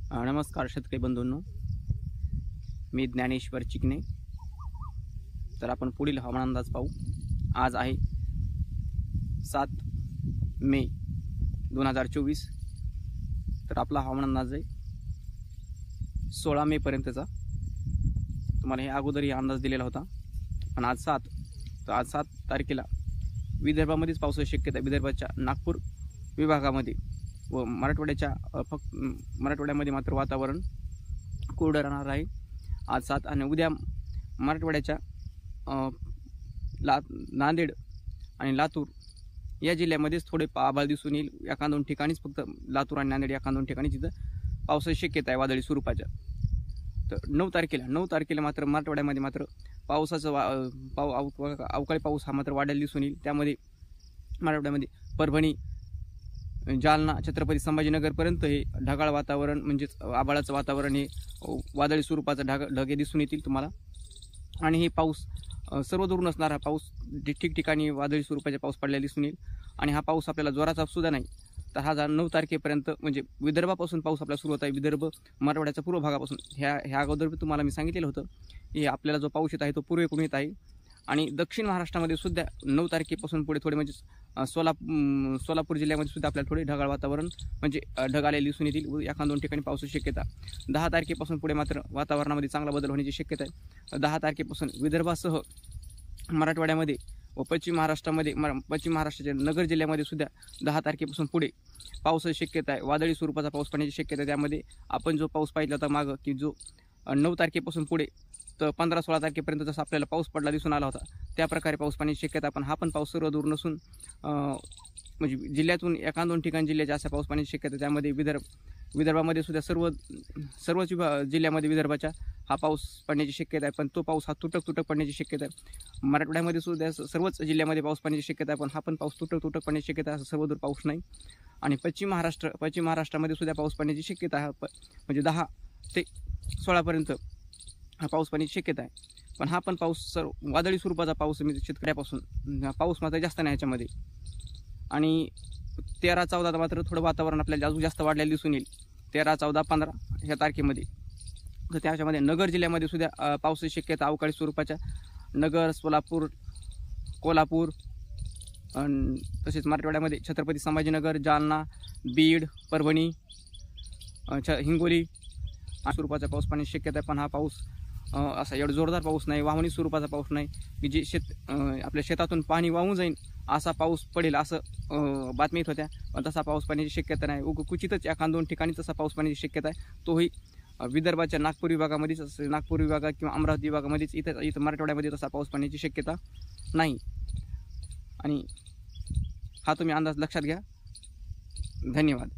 नमस्कार शेतकरी बंधूंनो, मी ज्ञानेश्वर चिकणे। तर आपण पुढील हवामान अंदाज पाहू। आज आहे 7 मे 2024। तर आपला हवामान अंदाज आहे 16 मे पर्यंतचा। तुम्हाला हे अगोदरही अंदाज दिलेला होता, पण आज 7 तर आज 7 तारखेला विदर्भामध्येच पावसाची शक्यता आहे। विदर्भाच्या नागपूर विभागामध्ये व मराठवाड्याच्या फक्त मराठवाड्यामध्ये मात्र वातावरण कोरडं राहणार आहे आज 7। आणि उद्या मराठवाड्याच्या नांदेड आणि लातूर या जिल्ह्यामध्येच थोडे आभाळ दिसून येईल। एका दोन ठिकाणीच, फक्त लातूर आणि नांदेड एका दोन ठिकाणी तिथं पावसाची शक्यता आहे वादळी स्वरूपाच्या। तर 9 तारखेला मात्र मराठवाड्यामध्ये मात्र पावसाचं अवकाळी पाऊस हा मात्र वाढायला दिसून येईल। त्यामध्ये मराठवाड्यामध्ये परभणी, जालना, छत्रपती संभाजीनगरपर्यंत हे ढगाळ वातावरण म्हणजेच आभाळाचं वातावरण, हे वादळी स्वरूपाचं ढगे दिसून येतील तुम्हाला। आणि हे पाऊस सर्व दूर नसणारा पाऊस ठिकठिकाणी वादळी स्वरूपाचा पाऊस पडलेला दिसून येईल। आणि हा पाऊस आपल्याला जोराचा सुद्धा नाही, तर हा 9 तारखेपर्यंत म्हणजे विदर्भापासून पाऊस आपल्याला सुरू होत आहे। विदर्भ मराठवाड्याच्या पूर्व भागापासून ह्या अगोदर तुम्हाला मी सांगितलेलं होतं की आपल्याला जो पाऊस येत आहे तो पूर्वेकडून येत आहे। आणि दक्षिण महाराष्ट्रामध्ये सुद्धा 9 तारखेपासून पुढे थोडे म्हणजे सोलापूर जिल्ह्यामध्ये सुद्धा आपल्याला थोडे ढगाळ वातावरण म्हणजे ढग आलेले दिसून येतील। एका दोन ठिकाणी पावसाची शक्यता। 10 तारखेपासून पुढे मात्र वातावरणामध्ये चांगला बदल होण्याची शक्यता आहे। 10 तारखेपासून विदर्भासह मराठवाड्यामध्ये व पश्चिम महाराष्ट्राच्या नगर जिल्ह्यामध्ये सुद्धा 10 तारखेपासून पुढे पावसाची शक्यता आहे। वादळी स्वरूपाचा पाऊस पडण्याची शक्यता आहे। त्यामध्ये आपण जो पाऊस पाहिला होता मागं की जो 9 तारखेपासून पुढे तर 15-16 तारखेपर्यंत जसा आपल्याला पाऊस पडला दिसून आला होता, त्या प्रकारे पाऊस पाण्याची शक्यता। पण हा पण पाऊस सर्व दूर नसून म्हणजे जिल्ह्यातून एका दोन ठिकाणी जिल्ह्याच्या अशा पाऊस पाण्याची शक्यता। त्यामध्ये विदर्भामध्ये सुद्धा सर्वच जिल्ह्यामध्ये विदर्भाच्या हा पाऊस पडण्याची शक्यता आहे। पण तो पाऊस हा तुटक पडण्याची शक्यता आहे। मराठवाड्यामध्ये सुद्धा सर्वच जिल्ह्यामध्ये पाऊस पडण्याची शक्यता आहे, पण हा पण पाऊस तुटक पडण्याची शक्यता आहे। सर्व दूर पाऊस नाही। आणि पश्चिम महाराष्ट्रामध्ये सुद्धा पाऊस पडण्याची शक्यता आहे, म्हणजे 10 ते 16पर्यंत हा पाऊस पाण्याची शक्यता आहे। पण हा पण पाऊस वादळी स्वरूपाचा पाऊस म्हणजे शेतकऱ्यापासून पाऊस मात्र जास्त नाही ह्याच्यामध्ये। आणि 13-14 मात्र थोडं वातावरण आपल्याला अजून जास्त वाढलेलं दिसून येईल। 13, 14, 15 ह्या तारखेमध्ये तर त्याच्यामध्ये नगर जिल्ह्यामध्ये सुद्धा पावसाची शक्यता अवकाळी स्वरूपाच्या। नगर, सोलापूर, कोल्हापूर तसेच मराठवाड्यामध्ये छत्रपती संभाजीनगर, जालना, बीड, परभणी, हिंगोली स्वरूपाचा पाऊस पाण्याची शक्यता आहे। पण हा पाऊस असा एवढा जोरदार पाऊस नाही, वाहणी स्वरूपाचा पाऊस नाही की जे आपल्या शेतातून पाणी वाहून जाईल असा पाऊस पडेल असं बातमी येत होत्या। पण तसा पाऊस पाण्याची शक्यता नाही। क्वचितच एका दोन ठिकाणी तसा पाऊस पाण्याची शक्यता आहे। तोही विदर्भाच्या नागपूर विभागामध्येच, नागपूर विभागात किंवा अमरावती विभागामध्येच। इथं मराठवाड्यामध्ये तसा पाऊस पाण्याची शक्यता नाही। आणि हा तुम्ही अंदाज लक्षात घ्या। धन्यवाद।